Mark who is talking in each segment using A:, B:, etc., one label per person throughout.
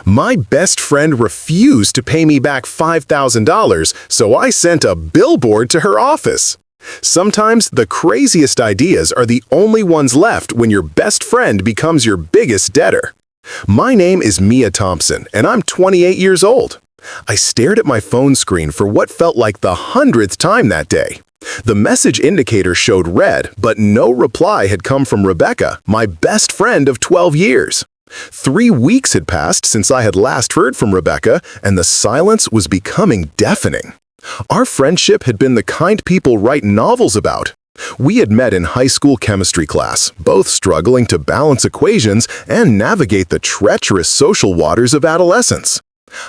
A: My best friend refused to pay me back $5,000, so I sent a billboard to her office. Sometimes the craziest ideas are the only ones left when your best friend becomes your biggest debtor. My name is Mia Thompson, and I'm 28 years old. I stared at my phone screen for what felt like the 100th time that day. The message indicator showed red, but no reply had come from Rebecca, my best friend of 12 years. 3 weeks had passed since I had last heard from Rebecca, and the silence was becoming deafening. Our friendship had been the kind people write novels about. We had met in high school chemistry class, both struggling to balance equations and navigate the treacherous social waters of adolescence.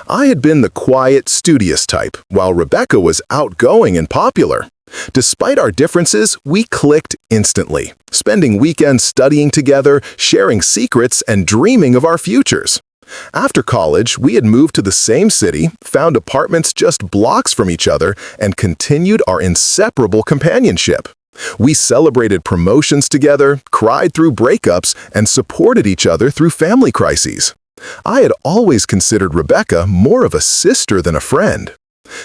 A: I had been the quiet, studious type, while Rebecca was outgoing and popular. Despite our differences, we clicked instantly, spending weekends studying together, sharing secrets, and dreaming of our futures. After college, we had moved to the same city, found apartments just blocks from each other, and continued our inseparable companionship. We celebrated promotions together, cried through breakups, and supported each other through family crises. I had always considered Rebecca more of a sister than a friend.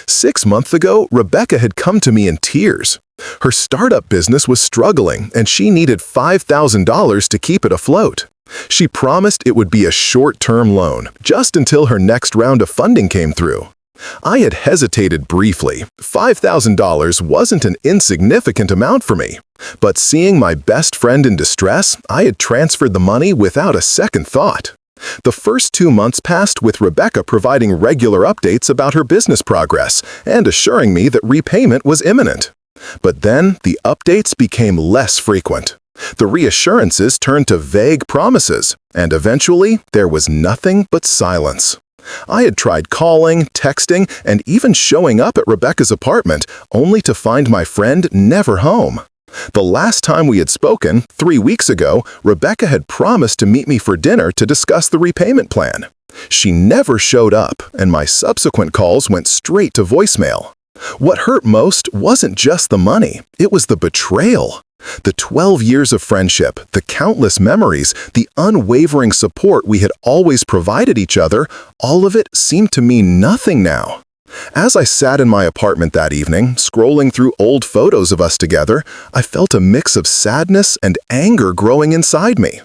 A: 6 months ago, Rebecca had come to me in tears. Her startup business was struggling, and she needed $5,000 to keep it afloat. She promised it would be a short-term loan, just until her next round of funding came through. I had hesitated briefly. $5,000 wasn't an insignificant amount for me. But seeing my best friend in distress, I had transferred the money without a second thought. The first 2 months passed with Rebecca providing regular updates about her business progress and assuring me that repayment was imminent. But then the updates became less frequent. The reassurances turned to vague promises, and eventually there was nothing but silence. I had tried calling, texting, and even showing up at Rebecca's apartment, only to find my friend never home. The last time we had spoken, 3 weeks ago, Rebecca had promised to meet me for dinner to discuss the repayment plan. She never showed up, and my subsequent calls went straight to voicemail. What hurt most wasn't just the money, it was the betrayal. The 12 years of friendship, the countless memories, the unwavering support we had always provided each other, all of it seemed to mean nothing now. As I sat in my apartment that evening, scrolling through old photos of us together, I felt a mix of sadness and anger growing inside me.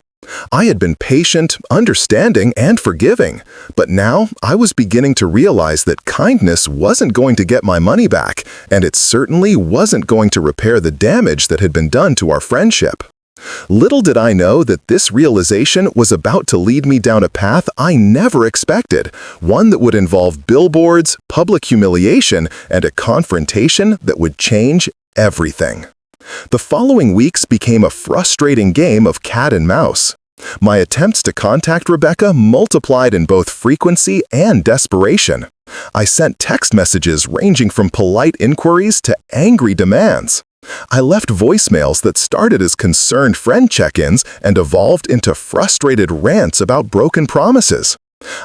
A: I had been patient, understanding, and forgiving, but now I was beginning to realize that kindness wasn't going to get my money back, and it certainly wasn't going to repair the damage that had been done to our friendship. Little did I know that this realization was about to lead me down a path I never expected, one that would involve billboards, public humiliation, and a confrontation that would change everything. The following weeks became a frustrating game of cat and mouse. My attempts to contact Rebecca multiplied in both frequency and desperation. I sent text messages ranging from polite inquiries to angry demands. I left voicemails that started as concerned friend check-ins and evolved into frustrated rants about broken promises.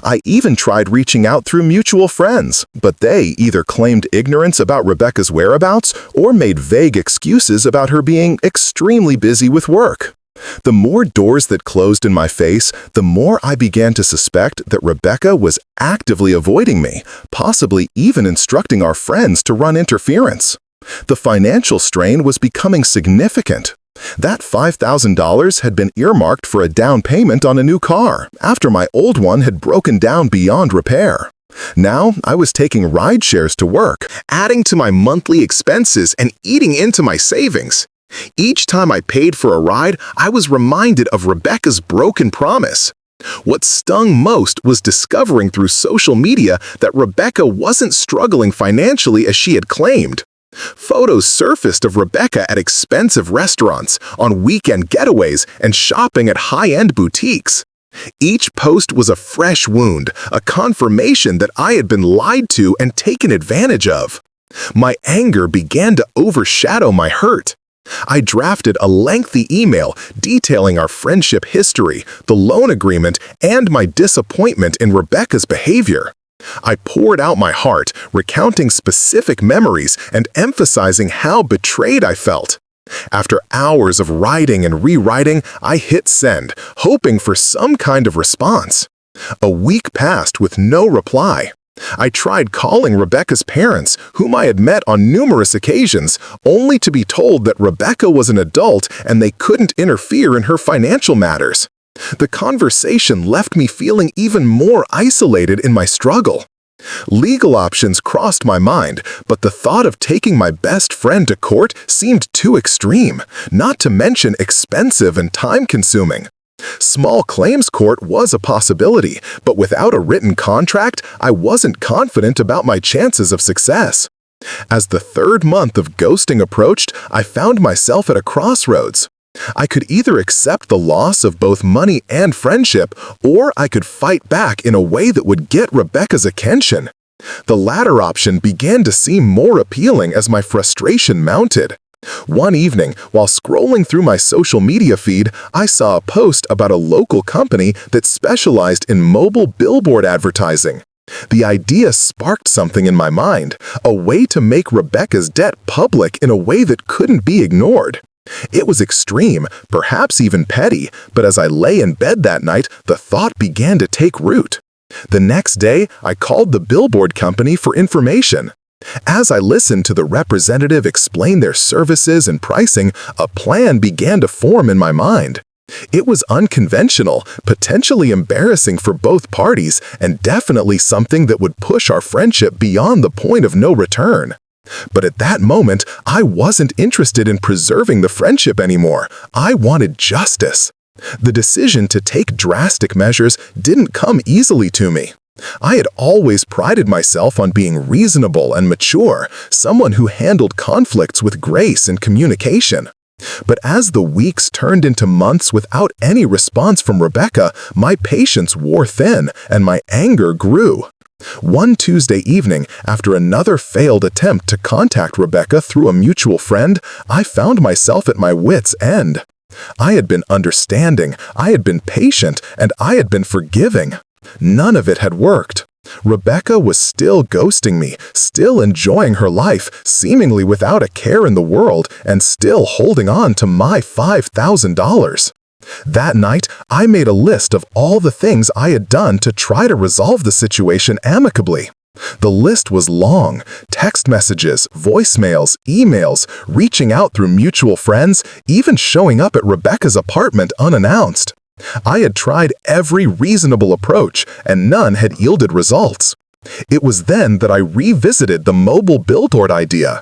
A: I even tried reaching out through mutual friends, but they either claimed ignorance about Rebecca's whereabouts or made vague excuses about her being extremely busy with work. The more doors that closed in my face, the more I began to suspect that Rebecca was actively avoiding me, possibly even instructing our friends to run interference. The financial strain was becoming significant. That $5,000 had been earmarked for a down payment on a new car after my old one had broken down beyond repair. Now I was taking ride shares to work, adding to my monthly expenses and eating into my savings. Each time I paid for a ride, I was reminded of Rebecca's broken promise. What stung most was discovering through social media that Rebecca wasn't struggling financially as she had claimed. Photos surfaced of Rebecca at expensive restaurants, on weekend getaways, and shopping at high-end boutiques. Each post was a fresh wound, a confirmation that I had been lied to and taken advantage of. My anger began to overshadow my hurt. I drafted a lengthy email detailing our friendship history, the loan agreement, and my disappointment in Rebecca's behavior. I poured out my heart, recounting specific memories and emphasizing how betrayed I felt. After hours of writing and rewriting, I hit send, hoping for some kind of response. A week passed with no reply. I tried calling Rebecca's parents, whom I had met on numerous occasions, only to be told that Rebecca was an adult and they couldn't interfere in her financial matters. The conversation left me feeling even more isolated in my struggle. Legal options crossed my mind, but the thought of taking my best friend to court seemed too extreme, not to mention expensive and time-consuming. Small claims court was a possibility, but without a written contract, I wasn't confident about my chances of success. As the third month of ghosting approached, I found myself at a crossroads. I could either accept the loss of both money and friendship, or I could fight back in a way that would get Rebecca's attention. The latter option began to seem more appealing as my frustration mounted. One evening, while scrolling through my social media feed, I saw a post about a local company that specialized in mobile billboard advertising. The idea sparked something in my mind, a way to make Rebecca's debt public in a way that couldn't be ignored. It was extreme, perhaps even petty, but as I lay in bed that night, the thought began to take root. The next day, I called the billboard company for information. As I listened to the representative explain their services and pricing, a plan began to form in my mind. It was unconventional, potentially embarrassing for both parties, and definitely something that would push our friendship beyond the point of no return. But at that moment, I wasn't interested in preserving the friendship anymore. I wanted justice. The decision to take drastic measures didn't come easily to me. I had always prided myself on being reasonable and mature, someone who handled conflicts with grace and communication. But as the weeks turned into months without any response from Rebecca, my patience wore thin and my anger grew. One Tuesday evening, after another failed attempt to contact Rebecca through a mutual friend, I found myself at my wits' end. I had been understanding, I had been patient, and I had been forgiving. None of it had worked. Rebecca was still ghosting me, still enjoying her life, seemingly without a care in the world, and still holding on to my $5,000. That night, I made a list of all the things I had done to try to resolve the situation amicably. The list was long: text messages, voicemails, emails, reaching out through mutual friends, even showing up at Rebecca's apartment unannounced. I had tried every reasonable approach, and none had yielded results. It was then that I revisited the mobile billboard idea.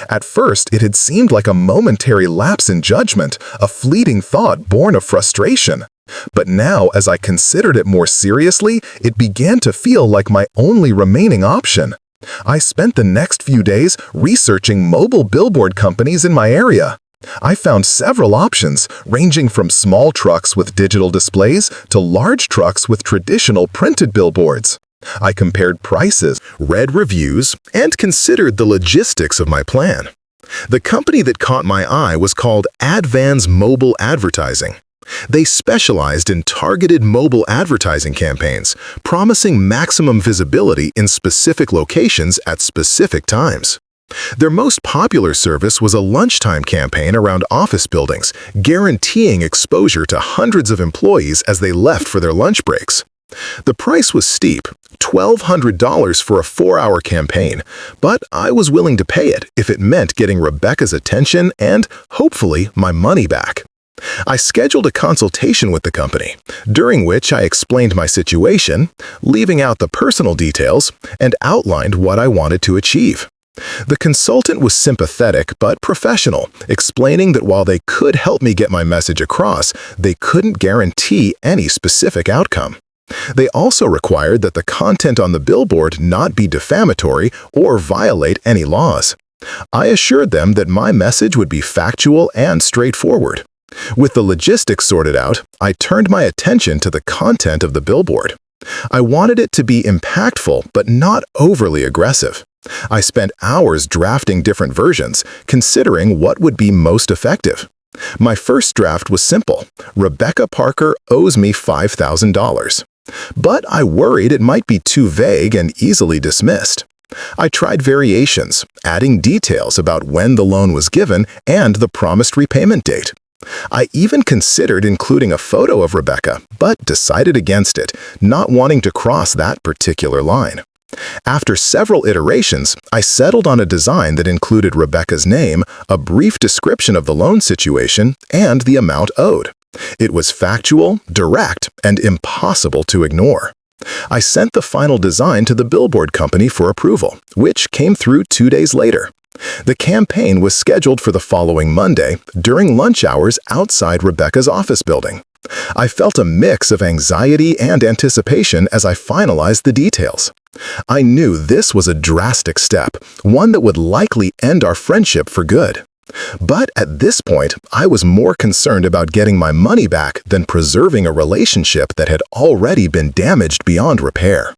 A: At first, it had seemed like a momentary lapse in judgment, a fleeting thought born of frustration. But now, as I considered it more seriously, it began to feel like my only remaining option. I spent the next few days researching mobile billboard companies in my area. I found several options, ranging from small trucks with digital displays to large trucks with traditional printed billboards. I compared prices, read reviews, and considered the logistics of my plan. The company that caught my eye was called Advan's Mobile Advertising. They specialized in targeted mobile advertising campaigns, promising maximum visibility in specific locations at specific times. Their most popular service was a lunchtime campaign around office buildings, guaranteeing exposure to hundreds of employees as they left for their lunch breaks. The price was steep, $1,200 for a 4-hour campaign, but I was willing to pay it if it meant getting Rebecca's attention and, hopefully, my money back. I scheduled a consultation with the company, during which I explained my situation, leaving out the personal details, and outlined what I wanted to achieve. The consultant was sympathetic but professional, explaining that while they could help me get my message across, they couldn't guarantee any specific outcome. They also required that the content on the billboard not be defamatory or violate any laws. I assured them that my message would be factual and straightforward. With the logistics sorted out, I turned my attention to the content of the billboard. I wanted it to be impactful but not overly aggressive. I spent hours drafting different versions, considering what would be most effective. My first draft was simple: Rebecca Parker owes me $5,000. But I worried it might be too vague and easily dismissed. I tried variations, adding details about when the loan was given and the promised repayment date. I even considered including a photo of Rebecca, but decided against it, not wanting to cross that particular line. After several iterations, I settled on a design that included Rebecca's name, a brief description of the loan situation, and the amount owed. It was factual, direct, and impossible to ignore. I sent the final design to the Billboard company for approval, which came through 2 days later. The campaign was scheduled for the following Monday during lunch hours outside Rebecca's office building. I felt a mix of anxiety and anticipation as I finalized the details. I knew this was a drastic step, one that would likely end our friendship for good. But at this point, I was more concerned about getting my money back than preserving a relationship that had already been damaged beyond repair.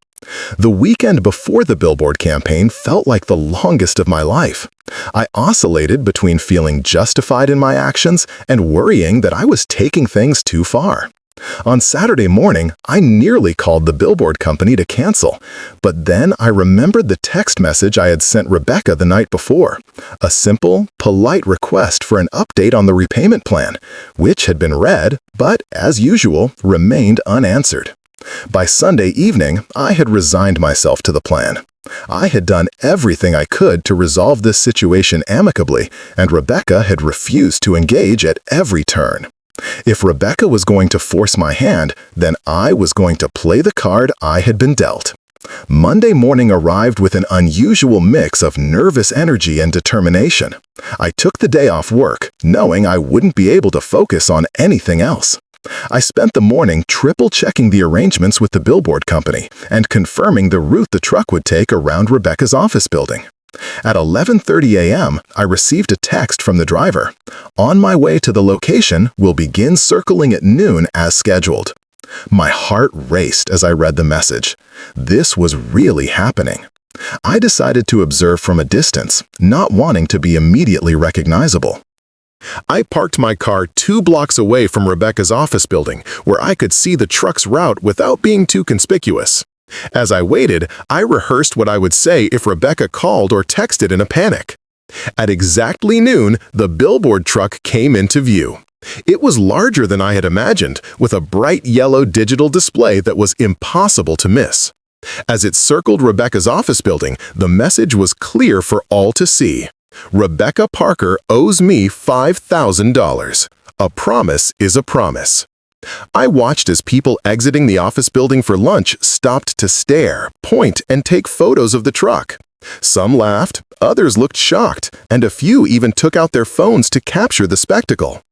A: The weekend before the Billboard campaign felt like the longest of my life. I oscillated between feeling justified in my actions and worrying that I was taking things too far. On Saturday morning, I nearly called the Billboard company to cancel, but then I remembered the text message I had sent Rebecca the night before, a simple, polite request for an update on the repayment plan, which had been read, but, as usual, remained unanswered. By Sunday evening, I had resigned myself to the plan. I had done everything I could to resolve this situation amicably, and Rebecca had refused to engage at every turn. If Rebecca was going to force my hand, then I was going to play the card I had been dealt. Monday morning arrived with an unusual mix of nervous energy and determination. I took the day off work, knowing I wouldn't be able to focus on anything else. I spent the morning triple-checking the arrangements with the Billboard company and confirming the route the truck would take around Rebecca's office building. At 11:30 a.m., I received a text from the driver. On my way to the location, we'll begin circling at noon as scheduled. My heart raced as I read the message. This was really happening. I decided to observe from a distance, not wanting to be immediately recognizable. I parked my car 2 blocks away from Rebecca's office building, where I could see the truck's route without being too conspicuous. As I waited, I rehearsed what I would say if Rebecca called or texted in a panic. At exactly noon, the Billboard truck came into view. It was larger than I had imagined, with a bright yellow digital display that was impossible to miss. As it circled Rebecca's office building, the message was clear for all to see. Rebecca Parker owes me $5,000. A promise is a promise. I watched as people exiting the office building for lunch stopped to stare, point, and take photos of the truck. Some laughed, others looked shocked, and a few even took out their phones to capture the spectacle.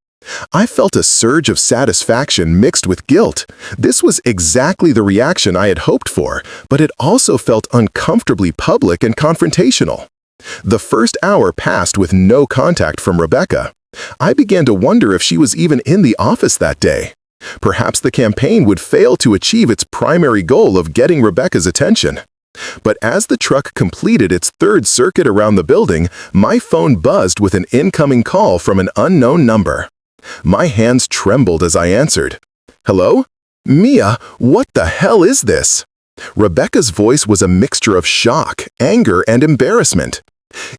A: I felt a surge of satisfaction mixed with guilt. This was exactly the reaction I had hoped for, but it also felt uncomfortably public and confrontational. The first hour passed with no contact from Rebecca. I began to wonder if she was even in the office that day. Perhaps the campaign would fail to achieve its primary goal of getting Rebecca's attention. But as the truck completed its 3rd circuit around the building, my phone buzzed with an incoming call from an unknown number. My hands trembled as I answered. "Hello? Mia, what the hell is this?" Rebecca's voice was a mixture of shock, anger, and embarrassment.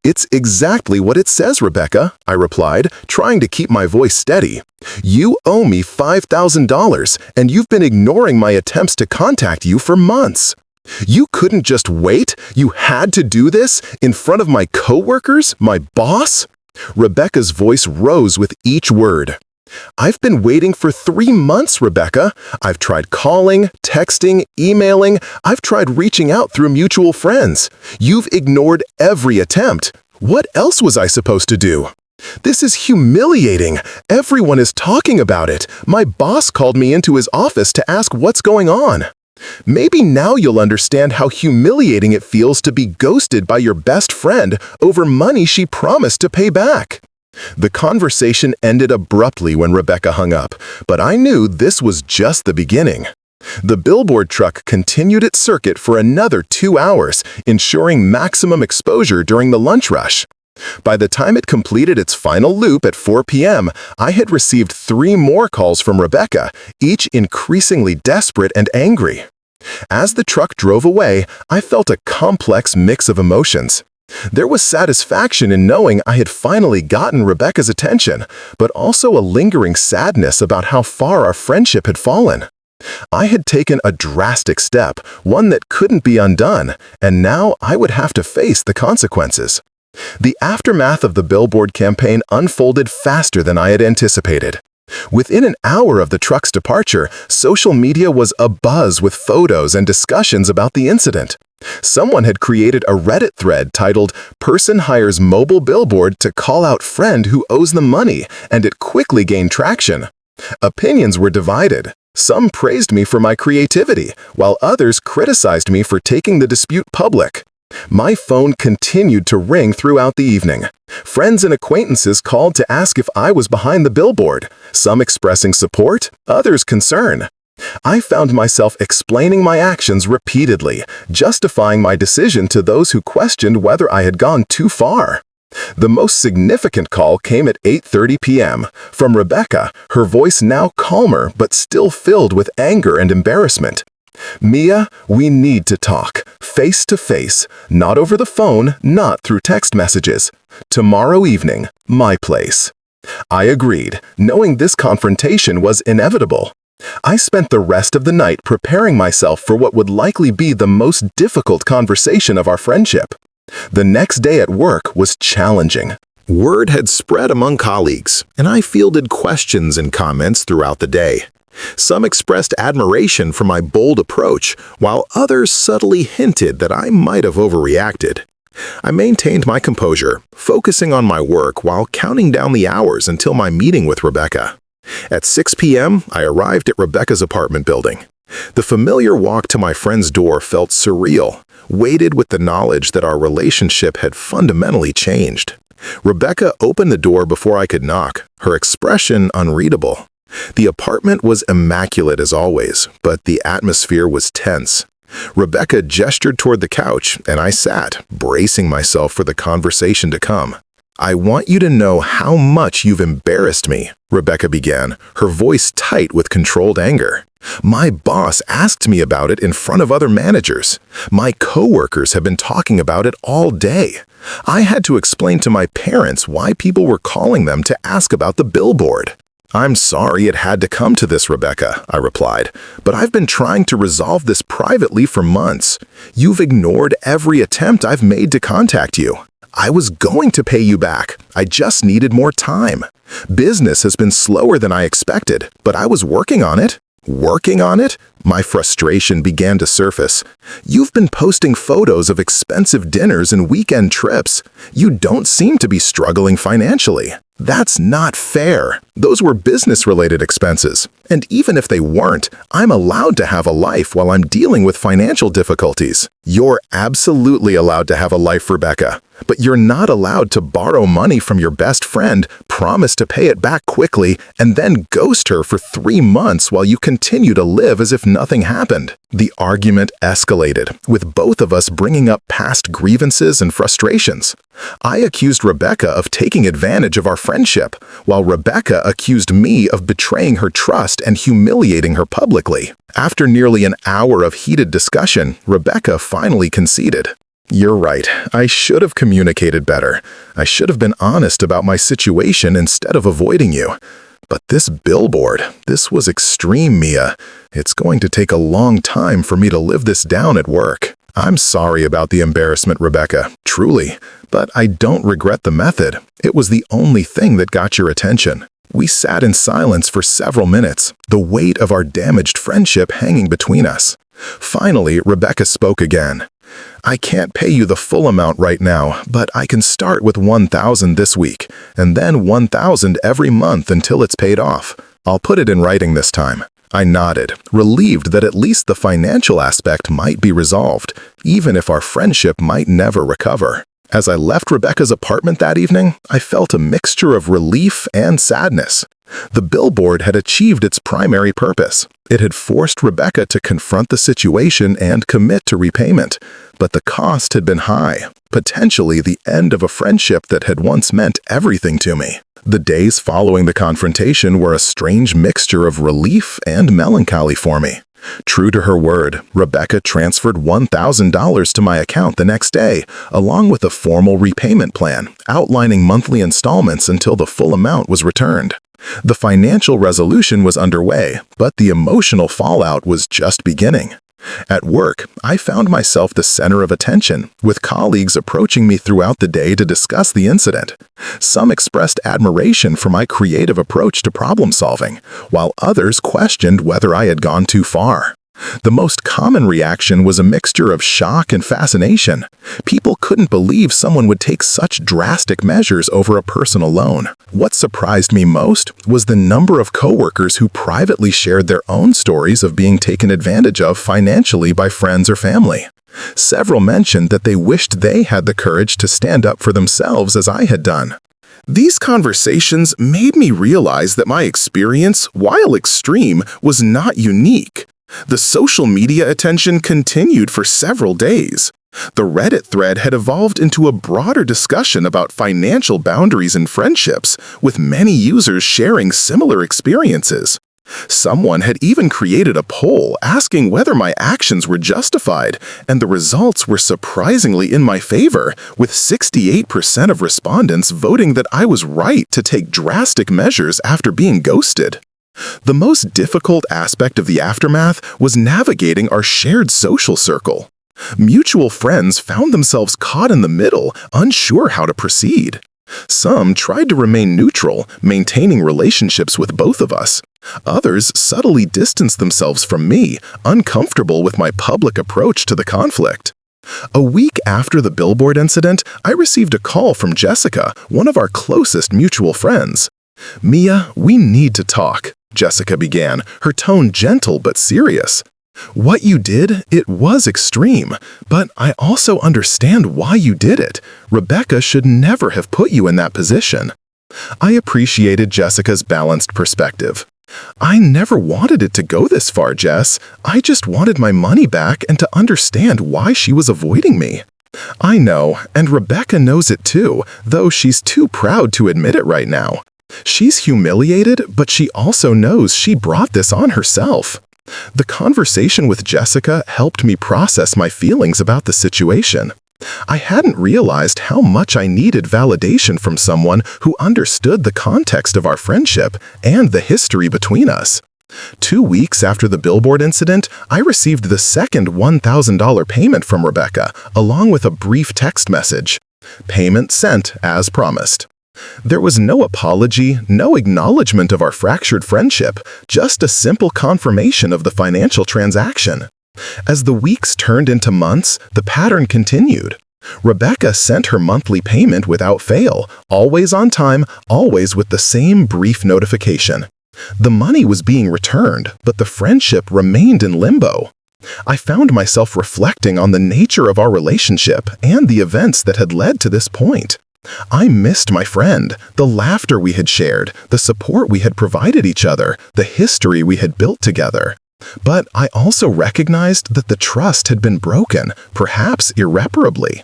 A: "It's exactly what it says, Rebecca," I replied, trying to keep my voice steady. "You owe me $5,000, and you've been ignoring my attempts to contact you for months. You couldn't just wait? You had to do this in front of my coworkers, my boss?" Rebecca's voice rose with each word. "I've been waiting for 3 months, Rebecca. I've tried calling, texting, emailing. I've tried reaching out through mutual friends. You've ignored every attempt. What else was I supposed to do? This is humiliating. Everyone is talking about it. My boss called me into his office to ask what's going on. Maybe now you'll understand how humiliating it feels to be ghosted by your best friend over money she promised to pay back." The conversation ended abruptly when Rebecca hung up, but I knew this was just the beginning. The Billboard truck continued its circuit for another 2 hours, ensuring maximum exposure during the lunch rush. By the time it completed its final loop at 4 p.m., I had received 3 more calls from Rebecca, each increasingly desperate and angry. As the truck drove away, I felt a complex mix of emotions. There was satisfaction in knowing I had finally gotten Rebecca's attention, but also a lingering sadness about how far our friendship had fallen. I had taken a drastic step, one that couldn't be undone, and now I would have to face the consequences. The aftermath of the Billboard campaign unfolded faster than I had anticipated. Within an hour of the truck's departure, social media was abuzz with photos and discussions about the incident. Someone had created a Reddit thread titled "Person Hires Mobile Billboard to Call Out Friend Who Owes Them Money," and it quickly gained traction. Opinions were divided. Some praised me for my creativity, while others criticized me for taking the dispute public. My phone continued to ring throughout the evening. Friends and acquaintances called to ask if I was behind the billboard, some expressing support, others concern. I found myself explaining my actions repeatedly, justifying my decision to those who questioned whether I had gone too far. The most significant call came at 8:30 p.m. from Rebecca, her voice now calmer but still filled with anger and embarrassment. "Mia, we need to talk, face to face, not over the phone, not through text messages. Tomorrow evening, my place." I agreed, knowing this confrontation was inevitable. I spent the rest of the night preparing myself for what would likely be the most difficult conversation of our friendship. The next day at work was challenging. Word had spread among colleagues, and I fielded questions and comments throughout the day. Some expressed admiration for my bold approach, while others subtly hinted that I might have overreacted. I maintained my composure, focusing on my work while counting down the hours until my meeting with Rebecca. At 6 p.m., I arrived at Rebecca's apartment building. The familiar walk to my friend's door felt surreal, weighted with the knowledge that our relationship had fundamentally changed. Rebecca opened the door before I could knock, her expression unreadable. The apartment was immaculate as always, but the atmosphere was tense. Rebecca gestured toward the couch, and I sat, bracing myself for the conversation to come. "I want you to know how much you've embarrassed me," Rebecca began, her voice tight with controlled anger. "My boss asked me about it in front of other managers. My coworkers have been talking about it all day. I had to explain to my parents why people were calling them to ask about the billboard." "I'm sorry it had to come to this, Rebecca," I replied, "but I've been trying to resolve this privately for months. You've ignored every attempt I've made to contact you. I was going to pay you back. I just needed more time. Business has been slower than I expected, but I was working on it." "Working on it?" My frustration began to surface. "You've been posting photos of expensive dinners and weekend trips. You don't seem to be struggling financially. That's not fair. Those were business-related expenses. And even if they weren't, I'm allowed to have a life while I'm dealing with financial difficulties." "You're absolutely allowed to have a life, Rebecca. But you're not allowed to borrow money from your best friend, promise to pay it back quickly, and then ghost her for 3 months while you continue to live as if nothing happened." The argument escalated, with both of us bringing up past grievances and frustrations. I accused Rebecca of taking advantage of our friendship, while Rebecca accused me of betraying her trust and humiliating her publicly. After nearly an hour of heated discussion, Rebecca finally conceded. "You're right. I should have communicated better. I should have been honest about my situation instead of avoiding you. But this billboard, this was extreme, Mia. It's going to take a long time for me to live this down at work. I'm sorry about the embarrassment, Rebecca, truly. But I don't regret the method. It was the only thing that got your attention." We sat in silence for several minutes, the weight of our damaged friendship hanging between us. Finally, Rebecca spoke again. "I can't pay you the full amount right now, but I can start with $1,000 this week, and then $1,000 every month until it's paid off. I'll put it in writing this time." I nodded, relieved that at least the financial aspect might be resolved, even if our friendship might never recover. As I left Rebecca's apartment that evening, I felt a mixture of relief and sadness. The billboard had achieved its primary purpose. It had forced Rebecca to confront the situation and commit to repayment. But the cost had been high, potentially the end of a friendship that had once meant everything to me. The days following the confrontation were a strange mixture of relief and melancholy for me. True to her word, Rebecca transferred $1,000 to my account the next day, along with a formal repayment plan outlining monthly installments until the full amount was returned. The financial resolution was underway, but the emotional fallout was just beginning. At work, I found myself the center of attention, with colleagues approaching me throughout the day to discuss the incident. Some expressed admiration for my creative approach to problem solving, while others questioned whether I had gone too far. The most common reaction was a mixture of shock and fascination. People couldn't believe someone would take such drastic measures over a personal loan. What surprised me most was the number of coworkers who privately shared their own stories of being taken advantage of financially by friends or family. Several mentioned that they wished they had the courage to stand up for themselves as I had done. These conversations made me realize that my experience, while extreme, was not unique. The social media attention continued for several days. The Reddit thread had evolved into a broader discussion about financial boundaries in friendships, with many users sharing similar experiences. Someone had even created a poll asking whether my actions were justified, and the results were surprisingly in my favor, with 68% of respondents voting that I was right to take drastic measures after being ghosted. The most difficult aspect of the aftermath was navigating our shared social circle. Mutual friends found themselves caught in the middle, unsure how to proceed. Some tried to remain neutral, maintaining relationships with both of us. Others subtly distanced themselves from me, uncomfortable with my public approach to the conflict. A week after the Billboard incident, I received a call from Jessica, one of our closest mutual friends. "Mia, we need to talk," Jessica began, her tone gentle but serious. "What you did, it was extreme, but I also understand why you did it. Rebecca should never have put you in that position." I appreciated Jessica's balanced perspective. "I never wanted it to go this far, Jess. I just wanted my money back and to understand why she was avoiding me." "I know, and Rebecca knows it too, though she's too proud to admit it right now. She's humiliated, but she also knows she brought this on herself." The conversation with Jessica helped me process my feelings about the situation. I hadn't realized how much I needed validation from someone who understood the context of our friendship and the history between us. 2 weeks after the Billboard incident, I received the second $1,000 payment from Rebecca, along with a brief text message. "Payment sent as promised." There was no apology, no acknowledgement of our fractured friendship, just a simple confirmation of the financial transaction. As the weeks turned into months, the pattern continued. Rebecca sent her monthly payment without fail, always on time, always with the same brief notification. The money was being returned, but the friendship remained in limbo. I found myself reflecting on the nature of our relationship and the events that had led to this point. I missed my friend, the laughter we had shared, the support we had provided each other, the history we had built together. But I also recognized that the trust had been broken, perhaps irreparably.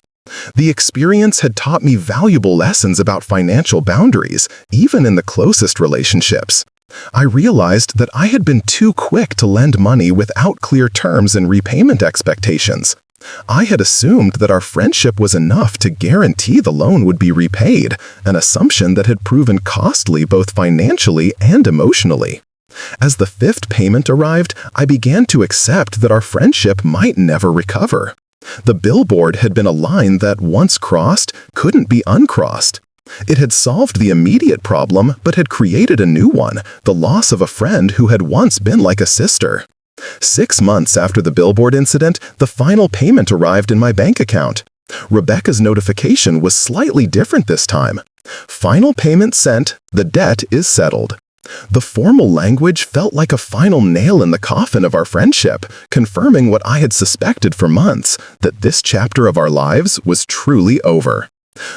A: The experience had taught me valuable lessons about financial boundaries, even in the closest relationships. I realized that I had been too quick to lend money without clear terms and repayment expectations. I had assumed that our friendship was enough to guarantee the loan would be repaid, an assumption that had proven costly both financially and emotionally. As the fifth payment arrived, I began to accept that our friendship might never recover. The Billboard had been a line that, once crossed, couldn't be uncrossed. It had solved the immediate problem, but had created a new one, the loss of a friend who had once been like a sister. 6 months after the Billboard incident, the final payment arrived in my bank account. Rebecca's notification was slightly different this time. "Final payment sent, the debt is settled." The formal language felt like a final nail in the coffin of our friendship, confirming what I had suspected for months, that this chapter of our lives was truly over.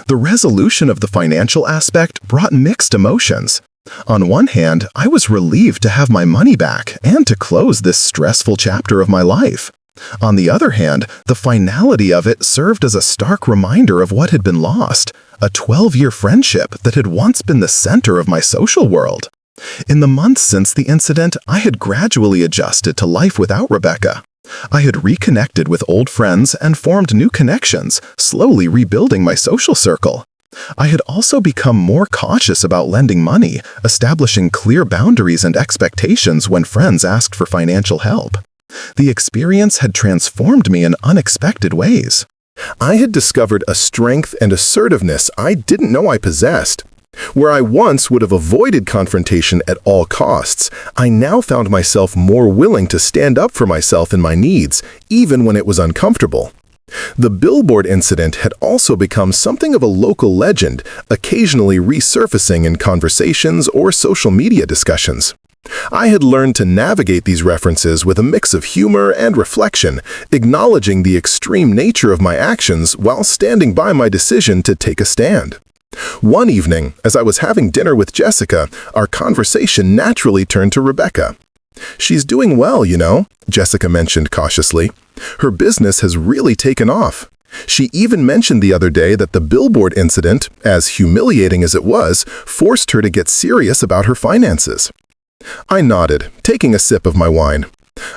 A: The resolution of the financial aspect brought mixed emotions. On one hand, I was relieved to have my money back and to close this stressful chapter of my life. On the other hand, the finality of it served as a stark reminder of what had been lost, a 12-year friendship that had once been the center of my social world. In the months since the incident, I had gradually adjusted to life without Rebecca. I had reconnected with old friends and formed new connections, slowly rebuilding my social circle. I had also become more cautious about lending money, establishing clear boundaries and expectations when friends asked for financial help. The experience had transformed me in unexpected ways. I had discovered a strength and assertiveness I didn't know I possessed. Where I once would have avoided confrontation at all costs, I now found myself more willing to stand up for myself and my needs, even when it was uncomfortable. The Billboard incident had also become something of a local legend, occasionally resurfacing in conversations or social media discussions. I had learned to navigate these references with a mix of humor and reflection, acknowledging the extreme nature of my actions while standing by my decision to take a stand. One evening, as I was having dinner with Jessica, our conversation naturally turned to Rebecca. "She's doing well, you know," Jessica mentioned cautiously. "Her business has really taken off. She even mentioned the other day that the Billboard incident, as humiliating as it was, forced her to get serious about her finances." I nodded, taking a sip of my wine.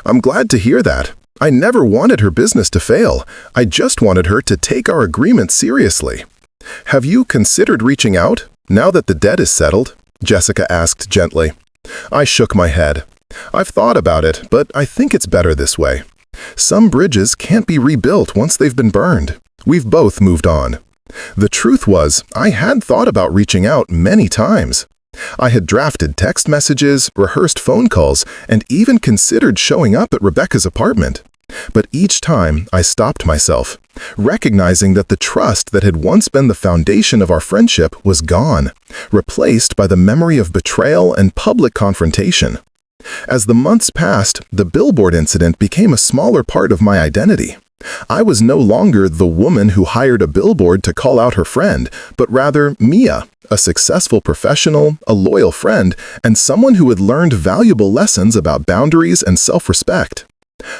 A: "I'm glad to hear that. I never wanted her business to fail. I just wanted her to take our agreement seriously." "Have you considered reaching out, now that the debt is settled?" Jessica asked gently. I shook my head. "I've thought about it, but I think it's better this way. Some bridges can't be rebuilt once they've been burned. We've both moved on." The truth was, I had thought about reaching out many times. I had drafted text messages, rehearsed phone calls, and even considered showing up at Rebecca's apartment. But each time, I stopped myself, recognizing that the trust that had once been the foundation of our friendship was gone, replaced by the memory of betrayal and public confrontation. As the months passed, the Billboard incident became a smaller part of my identity. I was no longer the woman who hired a billboard to call out her friend, but rather Mia, a successful professional, a loyal friend, and someone who had learned valuable lessons about boundaries and self-respect.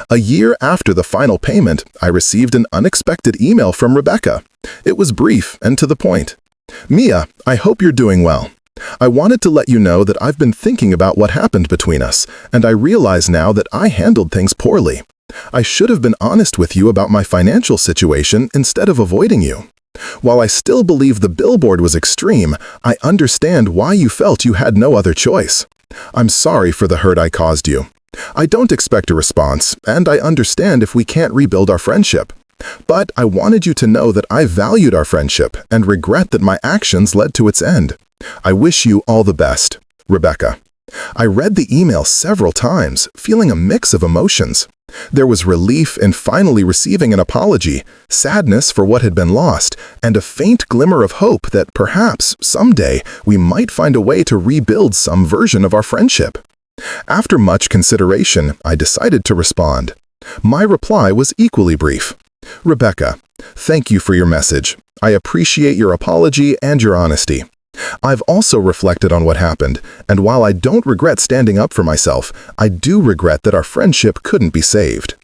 A: A year after the final payment, I received an unexpected email from Rebecca. It was brief and to the point. "Mia, I hope you're doing well. I wanted to let you know that I've been thinking about what happened between us, and I realize now that I handled things poorly. I should have been honest with you about my financial situation instead of avoiding you. While I still believe the Billboard was extreme, I understand why you felt you had no other choice. I'm sorry for the hurt I caused you. I don't expect a response, and I understand if we can't rebuild our friendship. But I wanted you to know that I valued our friendship and regret that my actions led to its end. I wish you all the best. Rebecca." I read the email several times, feeling a mix of emotions. There was relief in finally receiving an apology, sadness for what had been lost, and a faint glimmer of hope that perhaps, someday, we might find a way to rebuild some version of our friendship. After much consideration, I decided to respond. My reply was equally brief. "Rebecca, thank you for your message. I appreciate your apology and your honesty. I've also reflected on what happened, and while I don't regret standing up for myself, I do regret that our friendship couldn't be saved.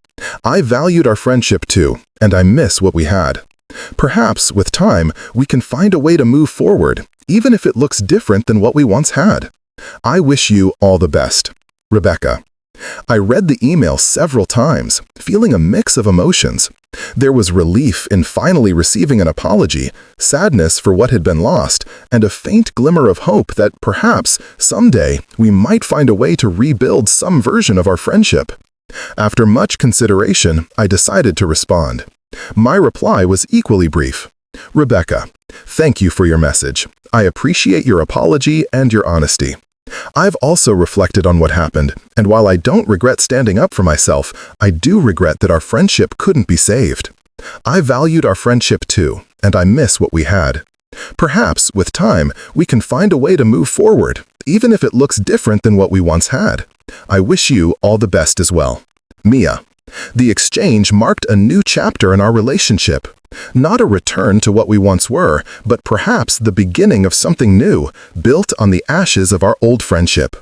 A: I valued our friendship too, and I miss what we had. Perhaps, with time, we can find a way to move forward, even if it looks different than what we once had. I wish you all the best. Rebecca." I read the email several times, feeling a mix of emotions. There was relief in finally receiving an apology, sadness for what had been lost, and a faint glimmer of hope that perhaps, someday, we might find a way to rebuild some version of our friendship. After much consideration, I decided to respond. My reply was equally brief. "Rebecca, thank you for your message. I appreciate your apology and your honesty. I've also reflected on what happened, and while I don't regret standing up for myself, I do regret that our friendship couldn't be saved. I valued our friendship too, and I miss what we had. Perhaps, with time, we can find a way to move forward, even if it looks different than what we once had. I wish you all the best as well. Mia." The exchange marked a new chapter in our relationship. Not a return to what we once were, but perhaps the beginning of something new, built on the ashes of our old friendship.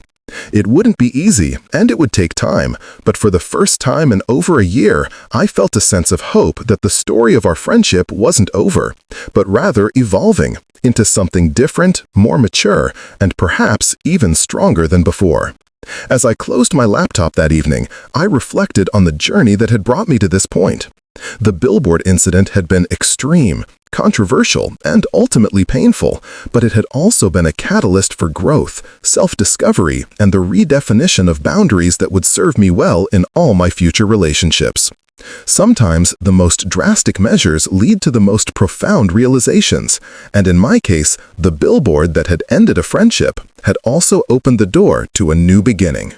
A: It wouldn't be easy, and it would take time, but for the first time in over a year, I felt a sense of hope that the story of our friendship wasn't over, but rather evolving into something different, more mature, and perhaps even stronger than before. As I closed my laptop that evening, I reflected on the journey that had brought me to this point. The Billboard incident had been extreme, controversial, and ultimately painful, but it had also been a catalyst for growth, self-discovery, and the redefinition of boundaries that would serve me well in all my future relationships. Sometimes the most drastic measures lead to the most profound realizations, and in my case, the billboard that had ended a friendship had also opened the door to a new beginning.